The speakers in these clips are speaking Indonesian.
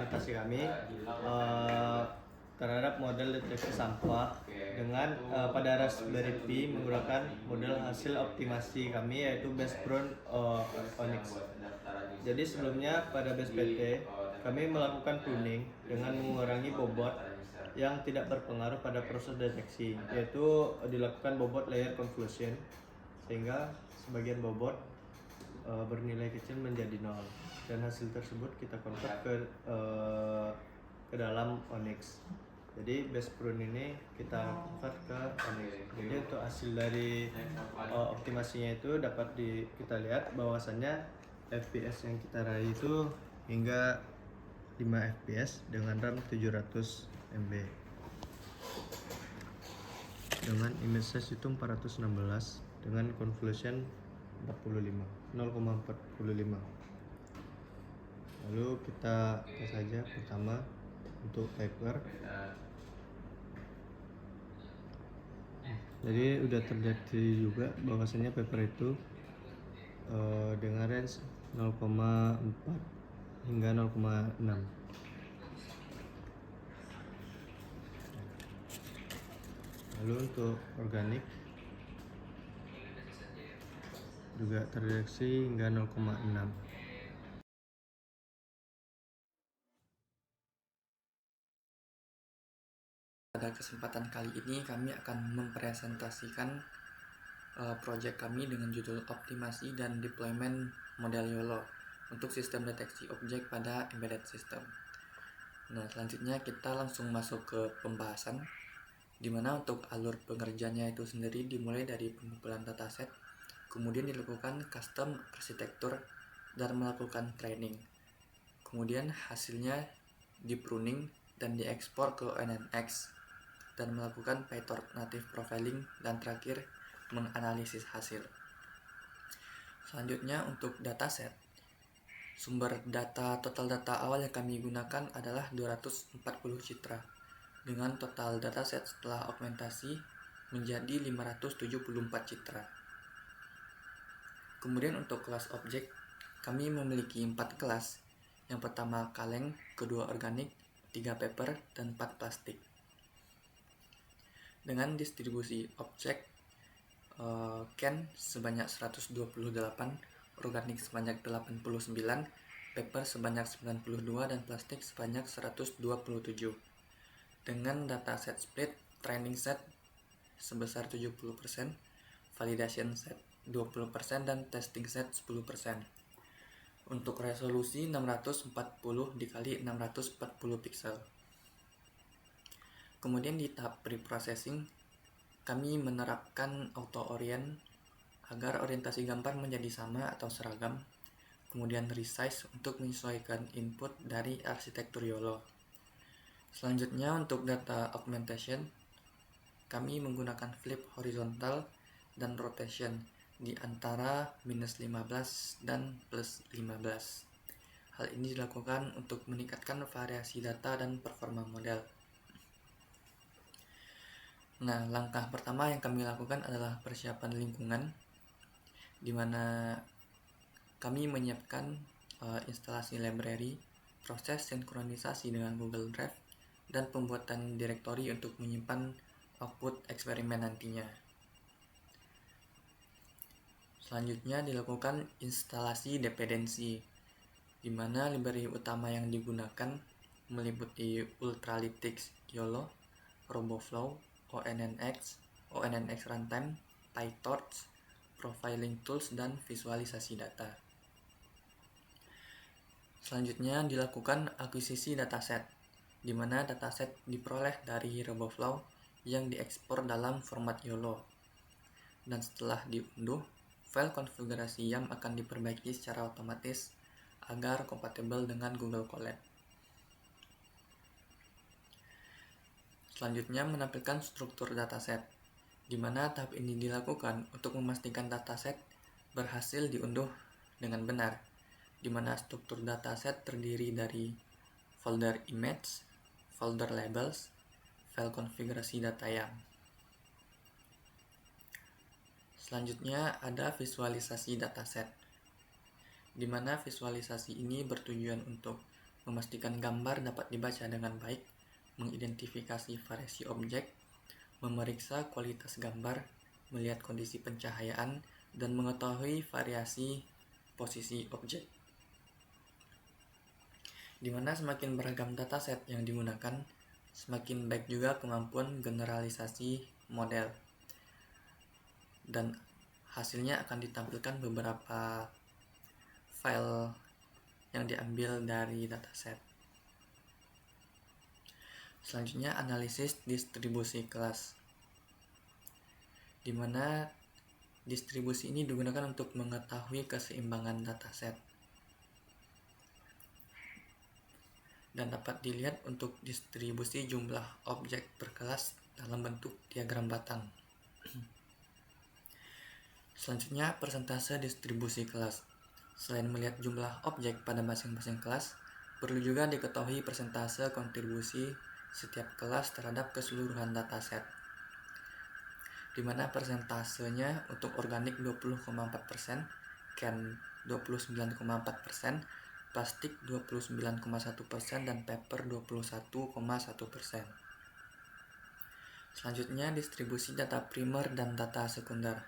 implementasi kami terhadap model deteksi sampah dengan pada Raspberry Pi menggunakan model hasil optimasi kami yaitu Baseground Onyx. Jadi sebelumnya pada BSPT kami melakukan pruning dengan mengurangi bobot yang tidak berpengaruh pada proses deteksi, yaitu dilakukan bobot layer convolution sehingga sebagian bobot bernilai kecil menjadi nol, dan hasil tersebut kita convert ke dalam Onyx. Jadi Baseground ini kita convert ke Onyx. Jadi untuk hasil dari optimasinya itu dapat kita lihat bahwasannya FPS yang kita raih itu hingga 5 fps dengan RAM 700 MB dengan image size itu 416 dengan convolution 0,45. Lalu kita tes saja pertama untuk paper. Jadi udah terdeteksi juga bahwasanya paper itu dengan range 0,4 hingga 0,6. Lalu untuk organik juga terdeteksi hingga 0,6. Pada kesempatan kali ini kami akan mempresentasikan proyek kami dengan judul optimasi dan deployment model YOLO untuk sistem deteksi objek pada embedded system. Nah, selanjutnya kita langsung masuk ke pembahasan, di mana untuk alur pengerjanya itu sendiri dimulai dari pengumpulan dataset, kemudian dilakukan custom arsitektur dan melakukan training. Kemudian hasilnya di-pruning dan diekspor ke NNX dan melakukan PyTorch native profiling, dan terakhir menganalisis hasil. Selanjutnya untuk dataset, sumber data total data awal yang kami gunakan adalah 240 citra dengan total dataset setelah augmentasi menjadi 574 citra. Kemudian untuk kelas objek, kami memiliki 4 kelas. Yang pertama kaleng, kedua organik, 3 paper, dan 4 plastik. Dengan distribusi objek, Ken sebanyak 128, organik sebanyak 89, paper sebanyak 92, dan plastik sebanyak 127. Dengan dataset split, training set sebesar 70%, validation set 20%, dan testing set 10%. Untuk resolusi 640 x 640 pixel. Kemudian di tahap pre-processing, kami menerapkan auto orient agar orientasi gambar menjadi sama atau seragam. Kemudian resize untuk menyesuaikan input dari arsitektur YOLO. Selanjutnya untuk data augmentation, kami menggunakan flip horizontal dan rotation di antara -15 dan +15. Hal ini dilakukan untuk meningkatkan variasi data dan performa model. Nah, langkah pertama yang kami lakukan adalah persiapan lingkungan, di mana kami menyiapkan instalasi library, proses sinkronisasi dengan Google Drive, dan pembuatan direktori untuk menyimpan output eksperimen nantinya. Selanjutnya dilakukan instalasi dependensi, di mana library utama yang digunakan meliputi Ultralytics YOLO, RoboFlow, ONNX Runtime, PyTorch, Profiling Tools, dan visualisasi data. Selanjutnya dilakukan akuisisi dataset, di mana dataset diperoleh dari RoboFlow yang diekspor dalam format YOLO. Dan setelah diunduh, file konfigurasi YAM akan diperbaiki secara otomatis agar kompatibel dengan Google Colab. Selanjutnya menampilkan struktur dataset, di mana tahap ini dilakukan untuk memastikan dataset berhasil diunduh dengan benar, di mana struktur dataset terdiri dari folder image, folder labels, file konfigurasi data YAM. Selanjutnya ada visualisasi dataset, di mana visualisasi ini bertujuan untuk memastikan gambar dapat dibaca dengan baik, mengidentifikasi variasi objek, memeriksa kualitas gambar, melihat kondisi pencahayaan, dan mengetahui variasi posisi objek. Di mana semakin beragam dataset yang digunakan, semakin baik juga kemampuan generalisasi model. Dan hasilnya akan ditampilkan beberapa file yang diambil dari dataset. Selanjutnya, analisis distribusi kelas, di mana distribusi ini digunakan untuk mengetahui keseimbangan dataset. Dan dapat dilihat untuk distribusi jumlah objek berkelas dalam bentuk diagram batang. Selanjutnya, persentase distribusi kelas. Selain melihat jumlah objek pada masing-masing kelas, perlu juga diketahui persentase kontribusi setiap kelas terhadap keseluruhan dataset, di mana persentasenya untuk organik 20,4%, can 29,4%, plastik 29,1%, dan paper 21,1%. Selanjutnya, distribusi data primer dan data sekunder,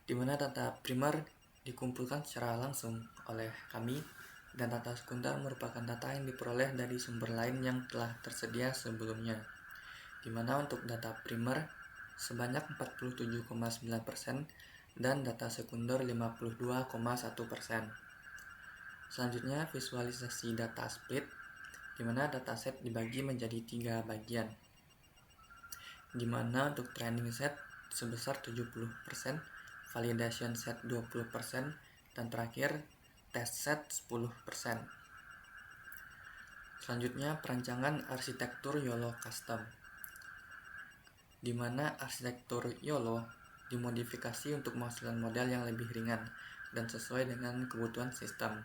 di mana data primer dikumpulkan secara langsung oleh kami, dan data sekunder merupakan data yang diperoleh dari sumber lain yang telah tersedia sebelumnya, di mana untuk data primer sebanyak 47,9% dan data sekunder 52,1%. Selanjutnya, visualisasi data split, di mana dataset dibagi menjadi 3 bagian, di mana untuk training set sebesar 70%, validation set 20%, dan terakhir test set 10%. Selanjutnya, perancangan arsitektur YOLO custom, di mana arsitektur YOLO dimodifikasi untuk menghasilkan model yang lebih ringan dan sesuai dengan kebutuhan sistem.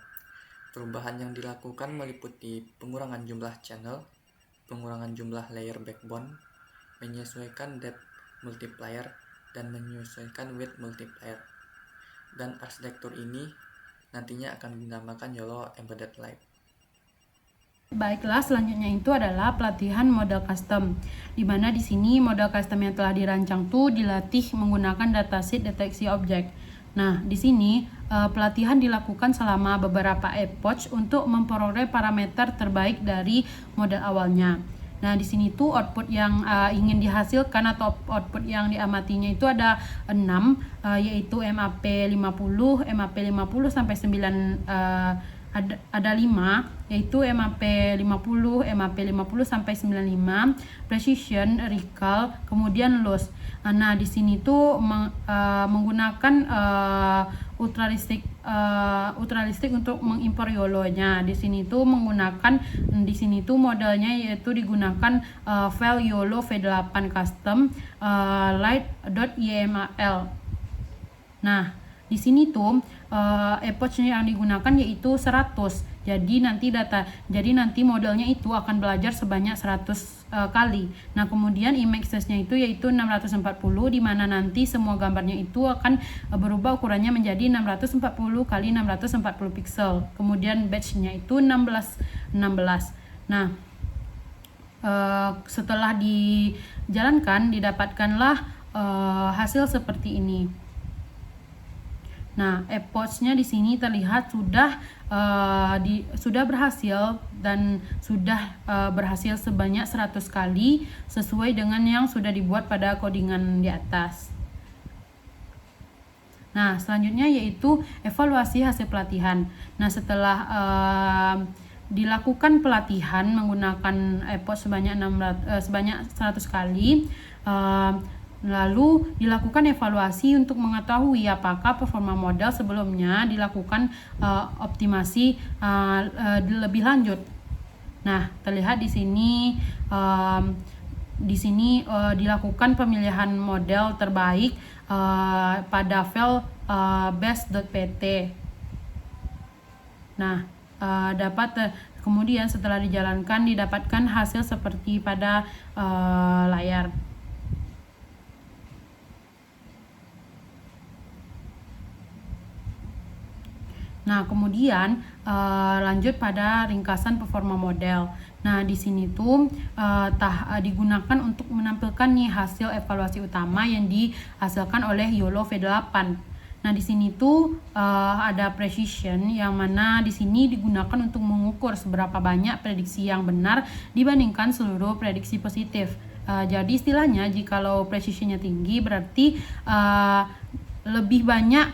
Perubahan yang dilakukan meliputi pengurangan jumlah channel, pengurangan jumlah layer backbone, menyesuaikan depth multiplier, dan menyesuaikan width multiplier. Dan arsitektur ini nantinya akan dinamakan YOLO Embedded Light. Baiklah, selanjutnya itu adalah pelatihan model custom, di mana di sini model custom yang telah dirancang dilatih menggunakan dataset deteksi objek. Nah, di sini pelatihan dilakukan selama beberapa epoch untuk memperoleh parameter terbaik dari model awalnya. Nah, di sini output yang ingin dihasilkan atau output yang diamatinya itu ada 6, yaitu MAP 50, MAP 50 sampai 9, ada 5, yaitu MAP 50, MAP 50 sampai 95, precision, recall, kemudian loss. Nah, di sini menggunakan ultralistik untuk mengimpor YOLO-nya. Di sini menggunakan modelnya yaitu digunakan file YOLO V8 custom light.yml. Nah, di sini epoch-nya yang digunakan yaitu 100. Jadi nanti modelnya itu akan belajar sebanyak 100 kali. Nah, kemudian image size-nya yaitu 640, di mana nanti semua gambarnya itu akan berubah ukurannya menjadi 640 kali 640 pixel. Kemudian batch-nya itu 16. Nah, setelah dijalankan didapatkanlah hasil seperti ini. Nah, epoch-nya di sini terlihat sudah berhasil dan sudah berhasil sebanyak 100 kali sesuai dengan yang sudah dibuat pada codingan di atas. Nah, selanjutnya yaitu evaluasi hasil pelatihan. Nah, setelah dilakukan pelatihan menggunakan epoch sebanyak 100 kali, lalu dilakukan evaluasi untuk mengetahui apakah performa model sebelumnya dilakukan optimasi lebih lanjut. Nah, terlihat di sini dilakukan pemilihan model terbaik pada file best.pt. Nah, kemudian setelah dijalankan didapatkan hasil seperti pada layar. Nah, kemudian lanjut pada ringkasan performa model. Nah, di sini tuh digunakan untuk menampilkan nih hasil evaluasi utama yang dihasilkan oleh YOLO V8. Nah, di sini tuh ada precision yang mana di sini digunakan untuk mengukur seberapa banyak prediksi yang benar dibandingkan seluruh prediksi positif. Jadi istilahnya jikalau precisionnya tinggi berarti lebih banyak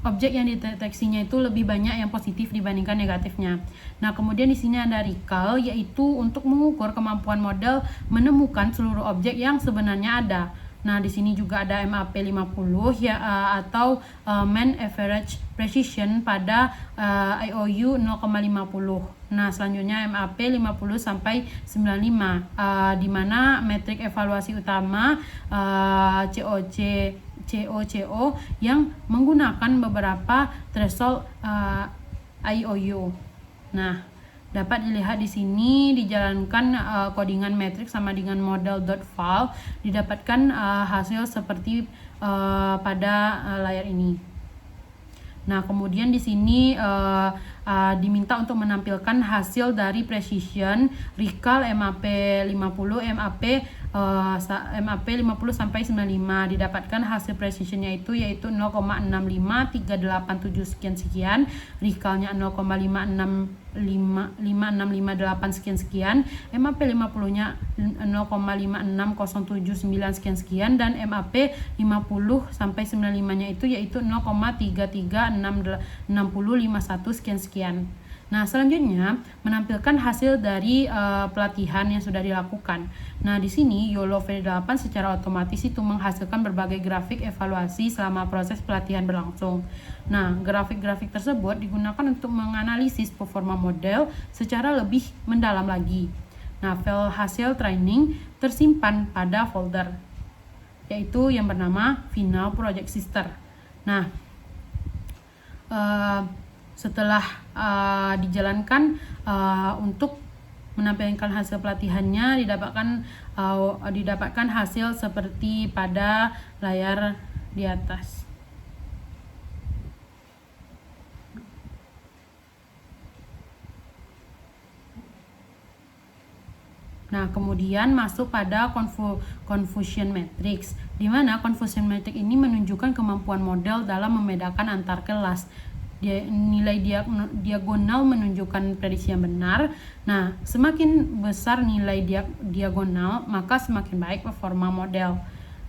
objek yang dideteksinya itu lebih banyak yang positif dibandingkan negatifnya. Nah, kemudian di sini ada recall, yaitu untuk mengukur kemampuan model menemukan seluruh objek yang sebenarnya ada. Nah, di sini juga ada MAP 50 ya, atau Mean Average Precision pada IOU 0,50. Nah, selanjutnya MAP 50 sampai 95, di mana metrik evaluasi utama COCO yang menggunakan beberapa threshold IOU. Nah, dapat dilihat di sini dijalankan codingan metrik sama dengan model.val, didapatkan hasil seperti pada layar ini. Nah, kemudian di sini diminta untuk menampilkan hasil dari precision, recall, MAP 50, MAP 50 sampai 95. Didapatkan hasil precisionnya yaitu 0,65387 sekian, recallnya 0,5658 sekian, MAP 50-nya 0,56079 sekian, dan MAP 50 sampai 95-nya yaitu 0,336051 sekian. Nah, selanjutnya menampilkan hasil dari pelatihan yang sudah dilakukan. Nah, di sini YOLO V8 secara otomatis itu menghasilkan berbagai grafik evaluasi selama proses pelatihan berlangsung. Nah, grafik-grafik tersebut digunakan untuk menganalisis performa model secara lebih mendalam lagi. Nah, file hasil training tersimpan pada folder, yaitu yang bernama Final Project Sister. Nah, setelah dijalankan untuk menampilkan hasil pelatihannya, didapatkan hasil seperti pada layar di atas. Nah, kemudian masuk pada confusion matrix, di mana confusion matrix ini menunjukkan kemampuan model dalam membedakan antar kelas. Nilai diagonal menunjukkan prediksi yang benar. Nah, semakin besar nilai diagonal, maka semakin baik performa model.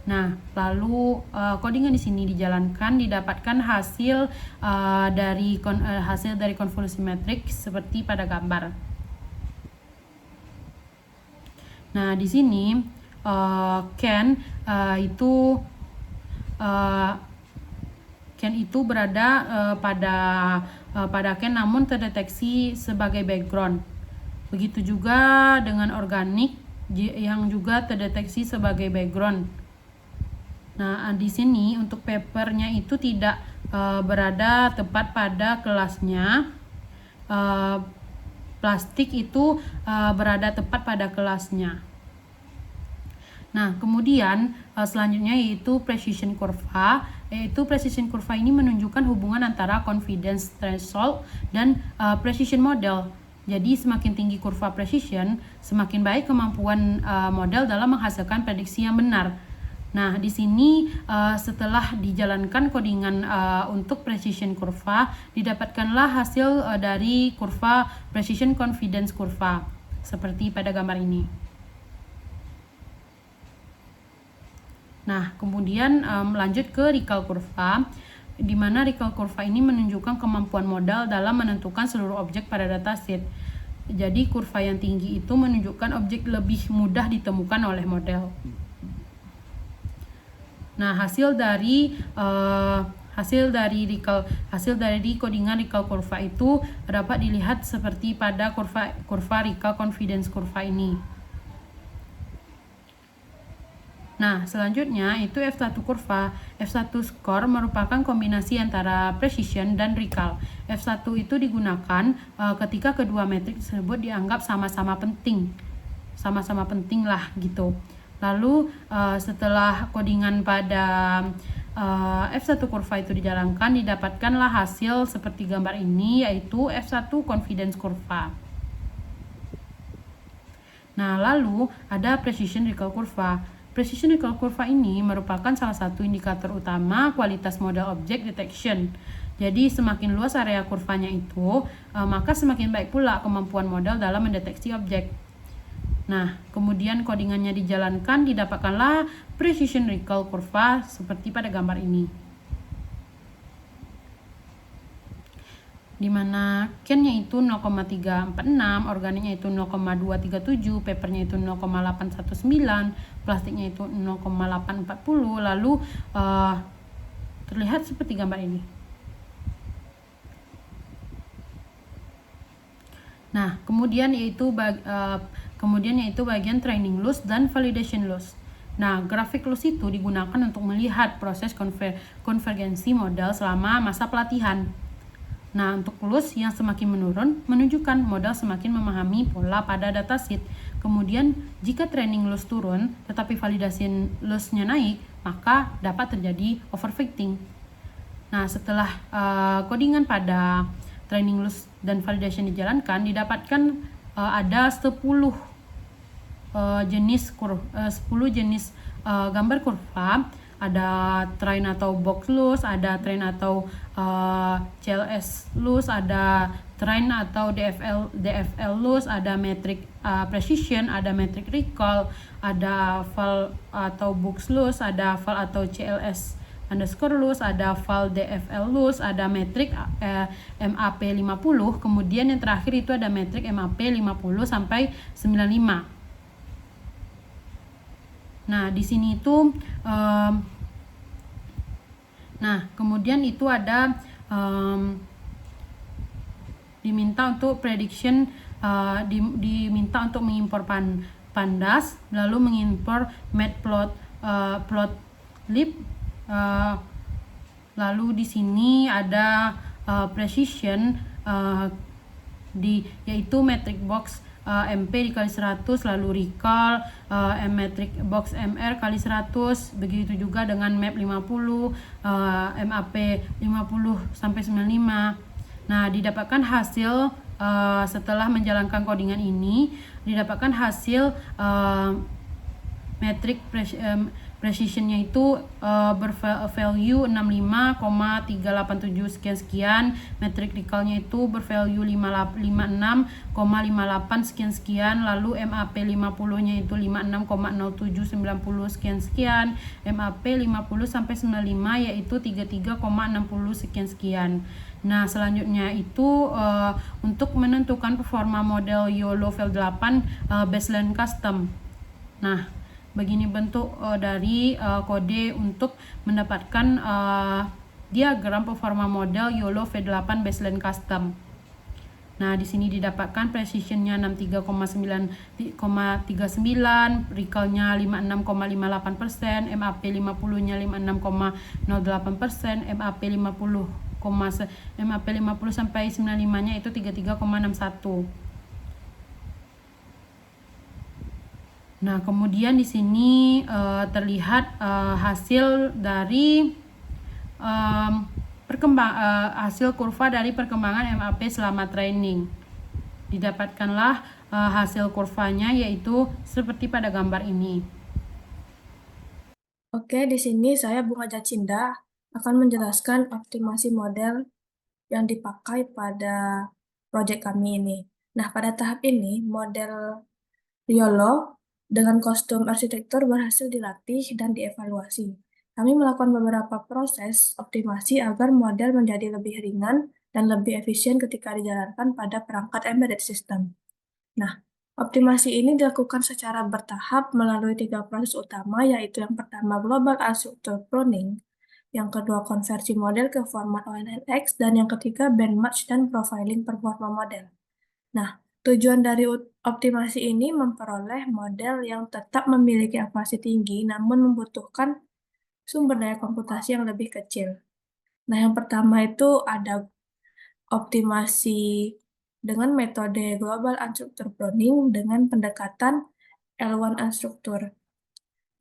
Nah, lalu codingan di sini dijalankan, didapatkan hasil dari convolution matrix seperti pada gambar. Nah, di sini Ken itu berada pada Ken namun terdeteksi sebagai background. Begitu juga dengan organik yang juga terdeteksi sebagai background. Nah, di sini untuk papernya itu tidak berada tepat pada kelasnya. Plastik itu berada tepat pada kelasnya. Nah, kemudian selanjutnya yaitu precision kurva. Precision kurva ini menunjukkan hubungan antara confidence threshold dan precision model. Jadi semakin tinggi kurva precision, semakin baik kemampuan model dalam menghasilkan prediksi yang benar. Nah, di sini setelah dijalankan codingan untuk precision kurva, didapatkanlah hasil dari kurva precision confidence kurva seperti pada gambar ini. Nah, kemudian lanjut ke recall kurva, di mana recall kurva ini menunjukkan kemampuan model dalam menentukan seluruh objek pada dataset. Jadi kurva yang tinggi itu menunjukkan objek lebih mudah ditemukan oleh model. Nah, hasil dari codingan recall kurva itu dapat dilihat seperti pada kurva recall confidence kurva ini. Nah, selanjutnya itu F1 kurva. F1 score merupakan kombinasi antara precision dan recall. F1 itu digunakan ketika kedua metrik tersebut dianggap sama-sama penting lah gitu. Lalu setelah codingan pada F1 kurva itu dijalankan, didapatkanlah hasil seperti gambar ini, yaitu F1 confidence kurva. Nah, lalu ada precision recall kurva. Precision recall kurva ini merupakan salah satu indikator utama kualitas model object detection. Jadi semakin luas area kurvanya itu, maka semakin baik pula kemampuan model dalam mendeteksi objek. Nah, kemudian codingannya dijalankan, didapatkanlah precision recall kurva seperti pada gambar ini. Di mana can-nya itu 0,346, organiknya itu 0,237, papernya itu 0,819, plastiknya itu 0,840, lalu terlihat seperti gambar ini. Nah, kemudian yaitu bagian training loss dan validation loss. Nah, grafik loss itu digunakan untuk melihat proses konvergensi model selama masa pelatihan. Nah, untuk loss yang semakin menurun menunjukkan model semakin memahami pola pada datasheet. Kemudian, jika training loss turun tetapi validation loss-nya naik, maka dapat terjadi overfitting. Nah, setelah codingan pada training loss dan validation dijalankan, didapatkan ada 10 jenis gambar kurva. Ada train atau box loss, ada train atau CLS loss, ada train atau DFL loss, ada metric precision, ada metric recall, ada val atau box loss, ada val atau CLS underscore loss, ada val DFL loss, ada metrik MAP 50, kemudian yang terakhir itu ada metrik MAP 50 sampai 95. Nah, di sini itu kemudian itu ada diminta untuk prediction, diminta untuk mengimpor pandas, lalu mengimpor matplotlib. Lalu di sini ada precision yaitu metric box MP dikali 100, lalu recall metric box MR kali 100, begitu juga dengan map 50, MAP 50 sampai 95. Nah, didapatkan hasil setelah menjalankan codingan ini, didapatkan hasil metric precisionnya itu bervalue 65,387 sekian, metric recallnya itu bervalue 56,58 sekian, lalu MAP 50 nya itu 56,0790 sekian, MAP 50 sampai 95 yaitu 33,60 sekian. Nah, selanjutnya itu untuk menentukan performa model YOLO V8 baseline custom. Nah, begini bentuk dari kode untuk mendapatkan diagram performa model YOLO V8 baseline custom. Nah, di sini didapatkan precisionnya 63,39, recallnya 56,58%, MAP 50-nya 56,08%, MAP 50 sampai 95-nya itu 33,61. Nah, kemudian di sini terlihat hasil dari hasil kurva dari perkembangan MAP selama training. Didapatkanlah hasil kurvanya yaitu seperti pada gambar ini. Oke, di sini saya Bunga Jacinda akan menjelaskan optimasi model yang dipakai pada proyek kami ini. Nah, pada tahap ini model YOLO dengan kostum arsitektur berhasil dilatih dan dievaluasi. Kami melakukan beberapa proses optimasi agar model menjadi lebih ringan dan lebih efisien ketika dijalankan pada perangkat embedded system. Nah, optimasi ini dilakukan secara bertahap melalui 3 proses utama, yaitu yang pertama global unstructured pruning, yang kedua konversi model ke format ONNX, dan yang ketiga benchmark dan profiling performa model. Nah, tujuan dari optimasi ini memperoleh model yang tetap memiliki akurasi tinggi namun membutuhkan sumber daya komputasi yang lebih kecil. Nah, yang pertama itu ada optimasi dengan metode Global Unstructured Pruning dengan pendekatan L1 Unstructured.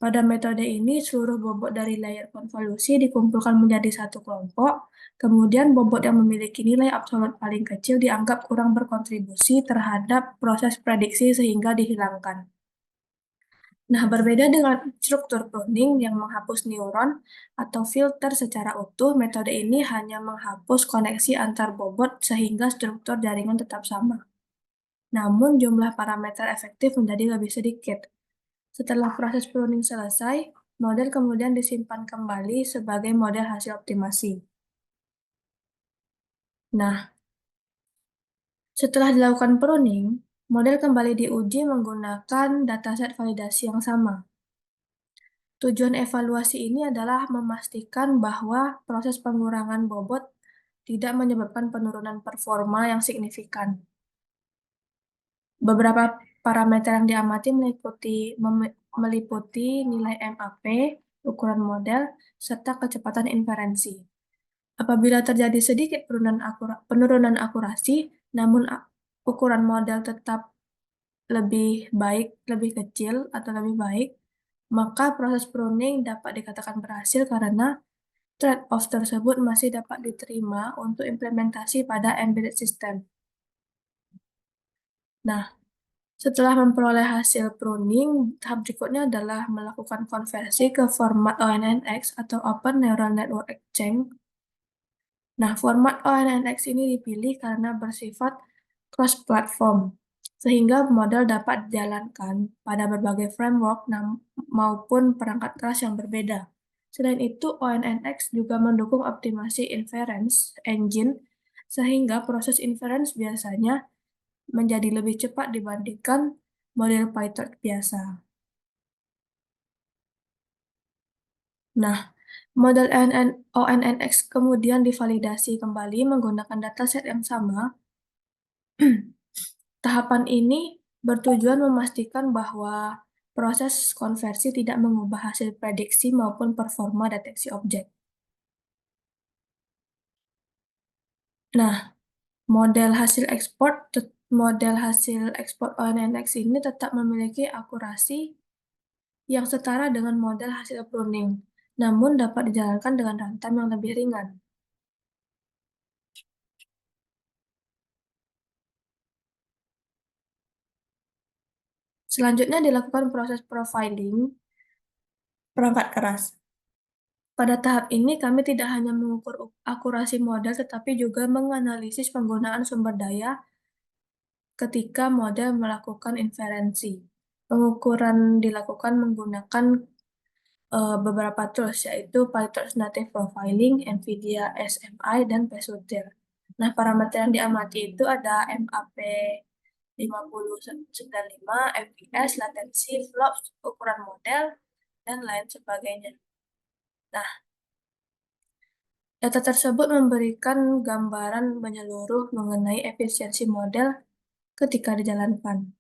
Pada metode ini, seluruh bobot dari layer konvolusi dikumpulkan menjadi satu kelompok, kemudian bobot yang memiliki nilai absolut paling kecil dianggap kurang berkontribusi terhadap proses prediksi sehingga dihilangkan. Nah, berbeda dengan struktur pruning yang menghapus neuron atau filter secara utuh, metode ini hanya menghapus koneksi antar bobot sehingga struktur jaringan tetap sama. Namun, jumlah parameter efektif menjadi lebih sedikit. Setelah proses pruning selesai, model kemudian disimpan kembali sebagai model hasil optimasi. Nah, setelah dilakukan pruning, model kembali diuji menggunakan dataset validasi yang sama. Tujuan evaluasi ini adalah memastikan bahwa proses pengurangan bobot tidak menyebabkan penurunan performa yang signifikan. Beberapa parameter yang diamati meliputi nilai MAP, ukuran model, serta kecepatan inferensi. Apabila terjadi sedikit penurunan akurasi, namun ukuran model tetap lebih baik, lebih kecil atau lebih baik, maka proses pruning dapat dikatakan berhasil karena trade-off tersebut masih dapat diterima untuk implementasi pada embedded system. Nah, setelah memperoleh hasil pruning, tahap berikutnya adalah melakukan konversi ke format ONNX atau Open Neural Network Exchange. Nah, format ONNX ini dipilih karena bersifat cross-platform, sehingga model dapat dijalankan pada berbagai framework maupun perangkat keras yang berbeda. Selain itu, ONNX juga mendukung optimasi inference engine, sehingga proses inference biasanya menjadi lebih cepat dibandingkan model PyTorch biasa. Nah, model ONNX kemudian divalidasi kembali menggunakan dataset yang sama. Tahapan ini bertujuan memastikan bahwa proses konversi tidak mengubah hasil prediksi maupun performa deteksi objek. Nah, model hasil ekspor ONNX ini tetap memiliki akurasi yang setara dengan model hasil pruning, namun dapat dijalankan dengan runtime yang lebih ringan. Selanjutnya dilakukan proses profiling perangkat keras. Pada tahap ini, kami tidak hanya mengukur akurasi model, tetapi juga menganalisis penggunaan sumber daya ketika model melakukan inferensi. Pengukuran dilakukan menggunakan beberapa tools, yaitu PyTorch Native Profiling, NVIDIA SMI, dan PSUTIL. Nah, parameter yang diamati itu ada MAP 5095, FPS, latensi, flops, ukuran model, dan lain sebagainya. Nah, data tersebut memberikan gambaran menyeluruh mengenai efisiensi model ketika dijalankan.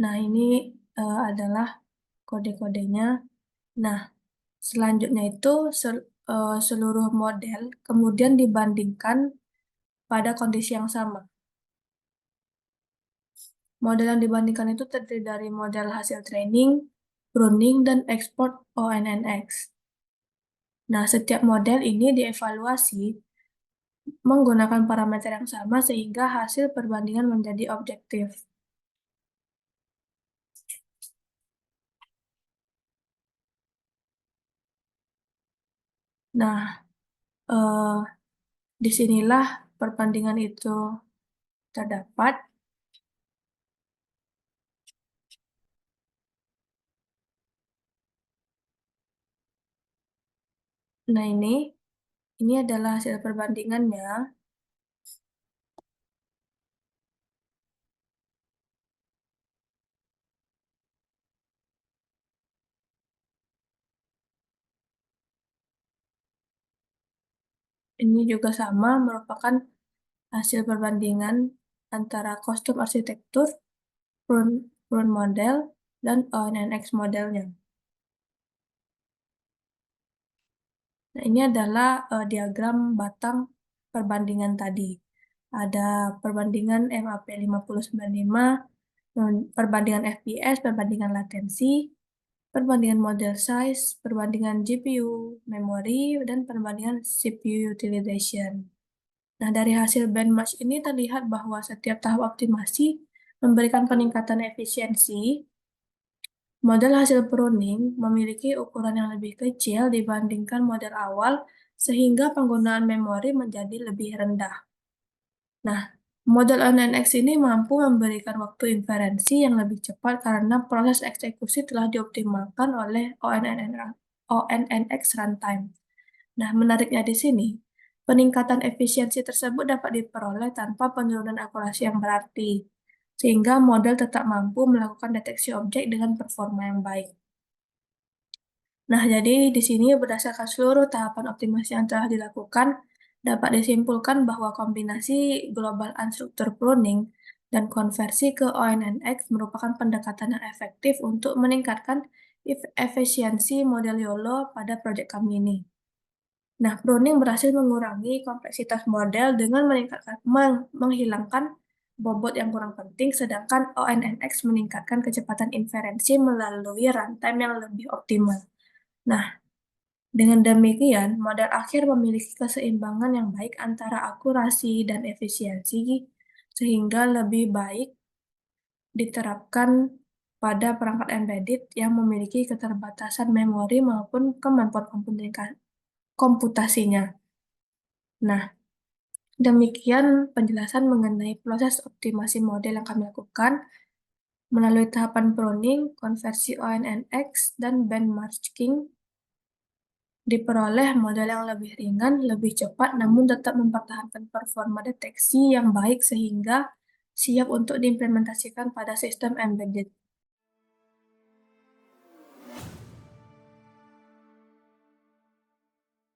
Nah, ini adalah kode-kodenya. Nah, selanjutnya itu seluruh model kemudian dibandingkan pada kondisi yang sama. Model yang dibandingkan itu terdiri dari model hasil training, pruning, dan ekspor ONNX. Nah, setiap model ini dievaluasi menggunakan parameter yang sama sehingga hasil perbandingan menjadi objektif. Nah, eh, disinilah perbandingan itu terdapat. Nah, ini adalah hasil perbandingannya. Ini juga sama merupakan hasil perbandingan antara kostum arsitektur, prune model, dan ONNX modelnya. Nah, ini adalah diagram batang perbandingan tadi. ada perbandingan MAP 5095, perbandingan FPS, perbandingan latensi, perbandingan model size, perbandingan GPU, memori, dan perbandingan CPU utilization. Nah, dari hasil benchmark ini terlihat bahwa setiap tahap optimasi memberikan peningkatan efisiensi. Model hasil pruning memiliki ukuran yang lebih kecil dibandingkan model awal, sehingga penggunaan memori menjadi lebih rendah. Nah, model ONNX ini mampu memberikan waktu inferensi yang lebih cepat karena proses eksekusi telah dioptimalkan oleh ONNX runtime. Nah, menariknya di sini, peningkatan efisiensi tersebut dapat diperoleh tanpa penurunan akurasi yang berarti, sehingga model tetap mampu melakukan deteksi objek dengan performa yang baik. Nah, jadi di sini berdasarkan seluruh tahapan optimasi yang telah dilakukan, dapat disimpulkan bahwa kombinasi global unstructured pruning dan konversi ke ONNX merupakan pendekatan yang efektif untuk meningkatkan efisiensi model YOLO pada proyek kami ini. Nah, pruning berhasil mengurangi kompleksitas model dengan menghilangkan bobot yang kurang penting, sedangkan ONNX meningkatkan kecepatan inferensi melalui runtime yang lebih optimal. Nah, dengan demikian, model akhir memiliki keseimbangan yang baik antara akurasi dan efisiensi, sehingga lebih baik diterapkan pada perangkat embedded yang memiliki keterbatasan memori maupun kemampuan komputasinya. Nah, demikian penjelasan mengenai proses optimasi model yang kami lakukan melalui tahapan pruning, konversi ONNX, dan benchmarking. Diperoleh model yang lebih ringan, lebih cepat, namun tetap mempertahankan performa deteksi yang baik sehingga siap untuk diimplementasikan pada sistem embedded.